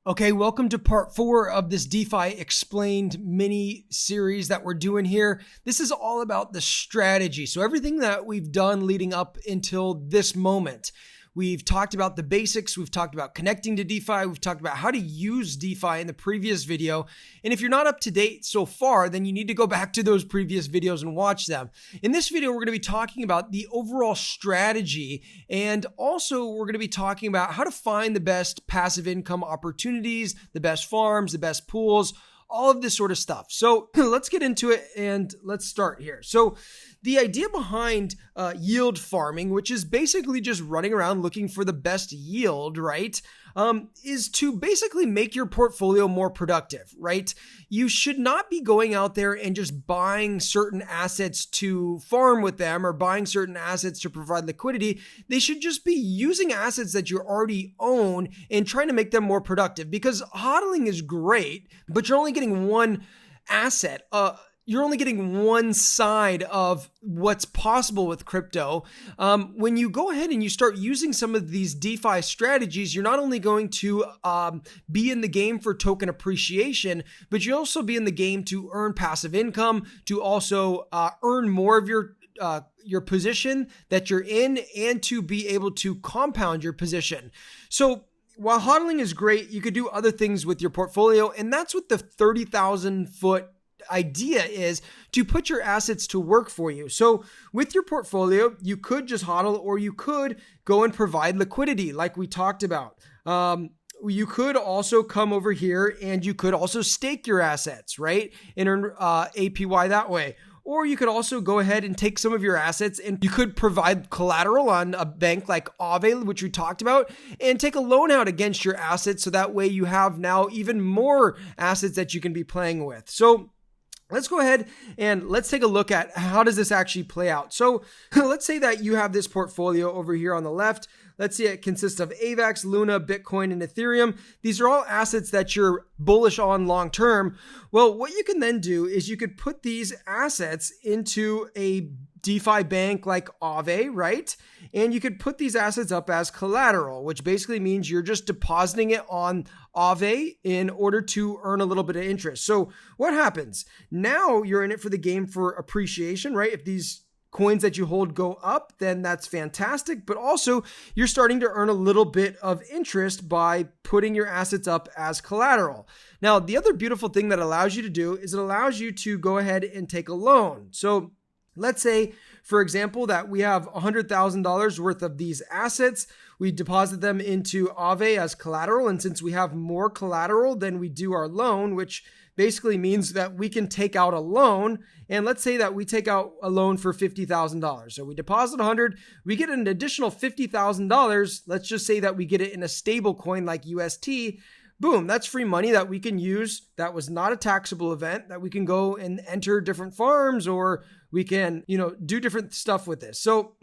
Okay, welcome to part 4 of this DeFi Explained mini series that we're doing here. This is all about the strategy. So everything that we've done leading up until this moment. We've talked about the basics. We've talked about connecting to DeFi. We've talked about how to use DeFi in the previous video. And if you're not up to date so far, then you need to go back to those previous videos and watch them. In this video, we're going to be talking about the overall strategy. And also we're going to be talking about how to find the best passive income opportunities, the best farms, the best pools, all of this sort of stuff. So let's get into it and let's start here. So the idea behind yield farming, which is basically just running around looking for the best yield, right, is to basically make your portfolio more productive, right? You should not be going out there and just buying certain assets to farm with them or buying certain assets to provide liquidity. They should just be using assets that you already own and trying to make them more productive, because hodling is great, but you're only getting one asset. You're only getting one side of what's possible with crypto. When you go ahead and you start using some of these DeFi strategies, you're not only going to be in the game for token appreciation, but you'll also be in the game to earn passive income, to also earn more of your position that you're in, and to be able to compound your position. So while hodling is great, you could do other things with your portfolio, and that's what the 30,000 foot idea is, to put your assets to work for you. So with your portfolio, you could just hodl, or you could go and provide liquidity like we talked about. You could also come over here and you could also stake your assets, right? And earn APY that way. Or you could also go ahead and take some of your assets and you could provide collateral on a bank like Aave, which we talked about, and take a loan out against your assets. So that way you have now even more assets that you can be playing with. So let's go ahead and let's take a look at how does this actually play out. So let's say that you have this portfolio over here on the left. Let's say it consists of AVAX, Luna, Bitcoin, and Ethereum. These are all assets that you're bullish on long term. Well, what you can then do is you could put these assets into a DeFi bank like Aave, right? And you could put these assets up as collateral, which basically means you're just depositing it on Aave in order to earn a little bit of interest. So what happens? Now you're in it for the game for appreciation, right? If these coins that you hold go up, then that's fantastic. But also you're starting to earn a little bit of interest by putting your assets up as collateral. Now, the other beautiful thing that allows you to do is it allows you to go ahead and take a loan. So let's say, for example, that we have $100,000 worth of these assets. We deposit them into Aave as collateral. And since we have more collateral than we do our loan, which basically means that we can take out a loan. And let's say that we take out a loan for $50,000. So we deposit 100, we get an additional $50,000. Let's just say that we get it in a stable coin like UST. Boom, that's free money that we can use. That was not a taxable event, that we can go and enter different farms, or we can, do different stuff with this. So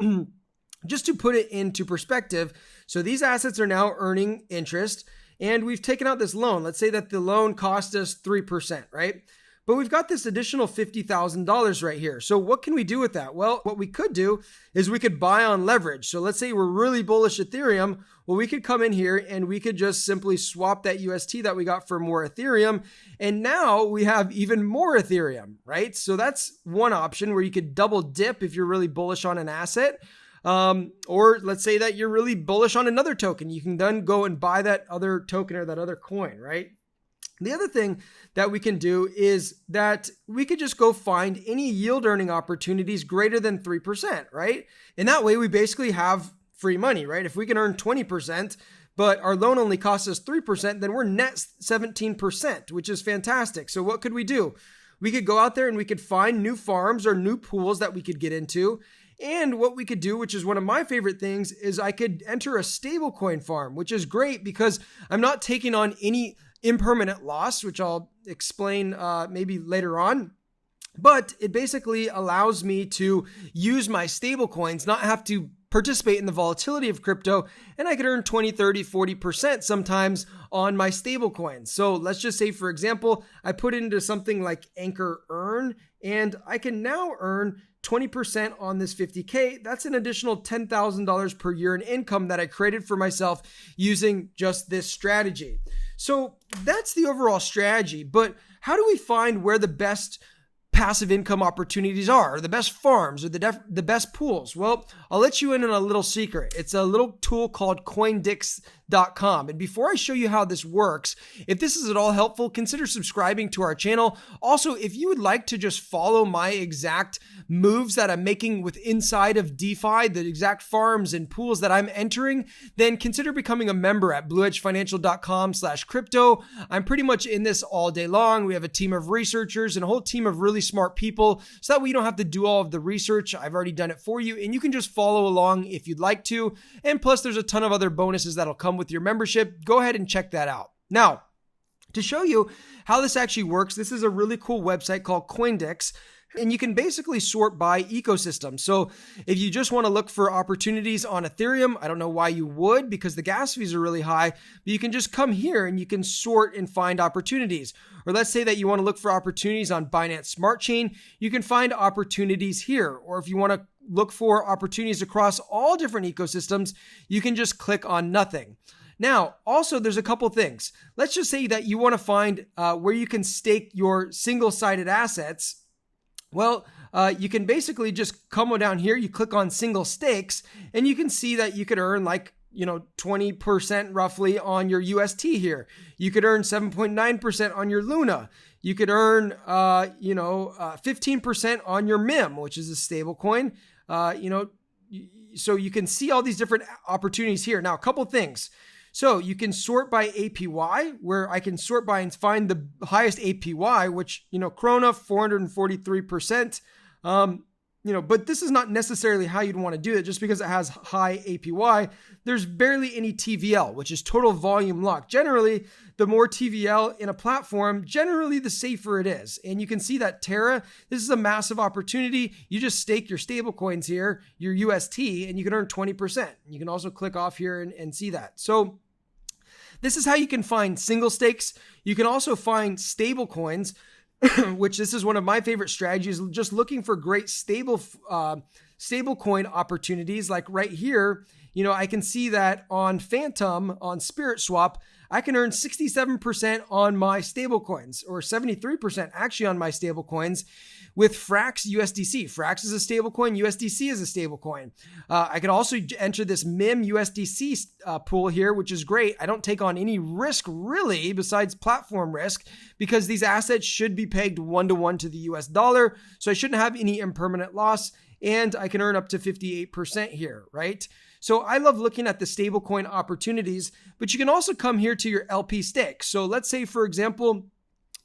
just to put it into perspective, so these assets are now earning interest, and we've taken out this loan. Let's say that the loan cost us 3%, right? But we've got this additional $50,000 right here. So what can we do with that? Well, what we could do is we could buy on leverage. So let's say we're really bullish Ethereum. Well, we could come in here and we could just simply swap that UST that we got for more Ethereum. And now we have even more Ethereum, right? So that's one option where you could double dip if you're really bullish on an asset. Or let's say that you're really bullish on another token. You can then go and buy that other token or that other coin, right? The other thing that we can do is that we could just go find any yield earning opportunities greater than 3%, right? And that way we basically have free money, right? If we can earn 20%, but our loan only costs us 3%, then we're net 17%, which is fantastic. So what could we do? We could go out there and we could find new farms or new pools that we could get into. And what we could do, which is one of my favorite things, is I could enter a stablecoin farm, which is great because I'm not taking on any impermanent loss, which I'll explain maybe later on. But it basically allows me to use my stable coins, not have to participate in the volatility of crypto, and I could earn 20, 30, 40% sometimes on my stable coins. So let's just say, for example, I put it into something like Anchor Earn, and I can now earn 20% on this 50K. That's an additional $10,000 per year in income that I created for myself using just this strategy. So that's the overall strategy. But how do we find where the best passive income opportunities are, or the best farms, or the best pools? Well, I'll let you in on a little secret. It's a little tool called coindix.com. And before I show you how this works, if this is at all helpful, consider subscribing to our channel. Also, if you would like to just follow my exact moves that I'm making with inside of DeFi, the exact farms and pools that I'm entering, then consider becoming a member at bluedgefinancial.com/crypto. I'm pretty much in this all day long. We have a team of researchers and a whole team of really smart people, so that way you don't have to do all of the research. I've already done it for you, and you can just follow along if you'd like to. And plus, there's a ton of other bonuses that'll come with your membership. Go ahead and check that out. Now, to show you how this actually works, this is a really cool website called Coindix. And you can basically sort by ecosystem. So if you just want to look for opportunities on Ethereum, I don't know why you would, because the gas fees are really high, but you can just come here and you can sort and find opportunities. Or let's say that you want to look for opportunities on Binance Smart Chain, you can find opportunities here. Or if you want to look for opportunities across all different ecosystems, you can just click on nothing. Now, also, there's a couple things. Let's just say that you want to find where you can stake your single-sided assets. Well, you can basically just come down here, you click on single stakes, and you can see that you could earn 20% roughly on your UST here. You could earn 7.9% on your Luna. You could earn, 15% on your MIM, which is a stable coin. So you can see all these different opportunities here. Now, a couple things. So you can sort by APY, where I can sort by and find the highest APY, which, Krona, 443%. But this is not necessarily how you'd want to do it. Just because it has high APY, there's barely any TVL, which is total volume locked. Generally, the more TVL in a platform, generally the safer it is. And you can see that Terra, this is a massive opportunity. You just stake your stable coins here, your UST, and you can earn 20%. You can also click off here and see that. So this is how you can find single stakes. You can also find stable coins, which this is one of my favorite strategies, just looking for great stable coin opportunities. Like right here, I can see that on Phantom, on Spirit Swap, I can earn 67% on my stable coins, or 73% actually on my stable coins with Frax USDC. Frax is a stable coin, USDC is a stable coin. I could also enter this MIM USDC pool here, which is great. I don't take on any risk really besides platform risk, because these assets should be pegged 1-to-1 to the US dollar. So I shouldn't have any impermanent loss, and I can earn up to 58% here, right? So I love looking at the stablecoin opportunities, but you can also come here to your LP stake. So let's say, for example,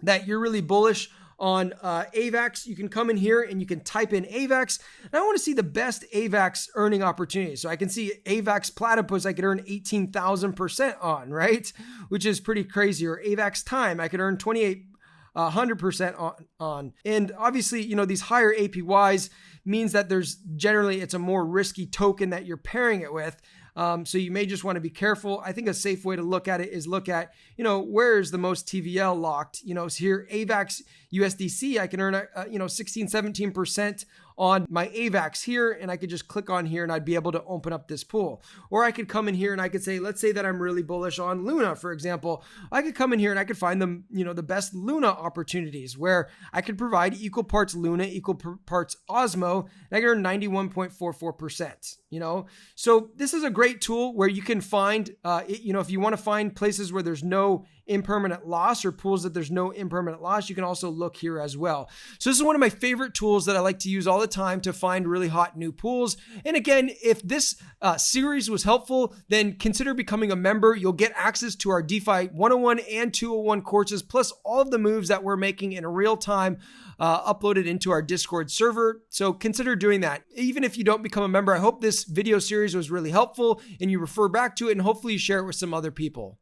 that you're really bullish on AVAX. You can come in here and you can type in AVAX. And I want to see the best AVAX earning opportunities. So I can see AVAX Platypus I could earn 18,000% on, right? Which is pretty crazy. Or AVAX Time, I could earn 100% on. And obviously, these higher APYs means that it's a more risky token that you're pairing it with. So you may just want to be careful. I think a safe way to look at it is look at, where is the most TVL locked? So here, AVAX USDC, I can earn 16-17% on my AVAX here, and I could just click on here and I'd be able to open up this pool. Or I could come in here and I could say, let's say that I'm really bullish on Luna, for example. I could come in here and I could find them, the best Luna opportunities where I could provide equal parts Luna, equal parts Osmo, and I can earn 91.44%, So this is a great tool where you can find, if you want to find places where there's no impermanent loss, or pools that there's no impermanent loss, you can also look here as well. So this is one of my favorite tools that I like to use all the time to find really hot new pools. And again, if this series was helpful, then consider becoming a member. You'll get access to our DeFi 101 and 201 courses, plus all of the moves that we're making in real time, uploaded into our Discord server. So consider doing that. Even if you don't become a member, I hope this video series was really helpful and you refer back to it, and hopefully you share it with some other people.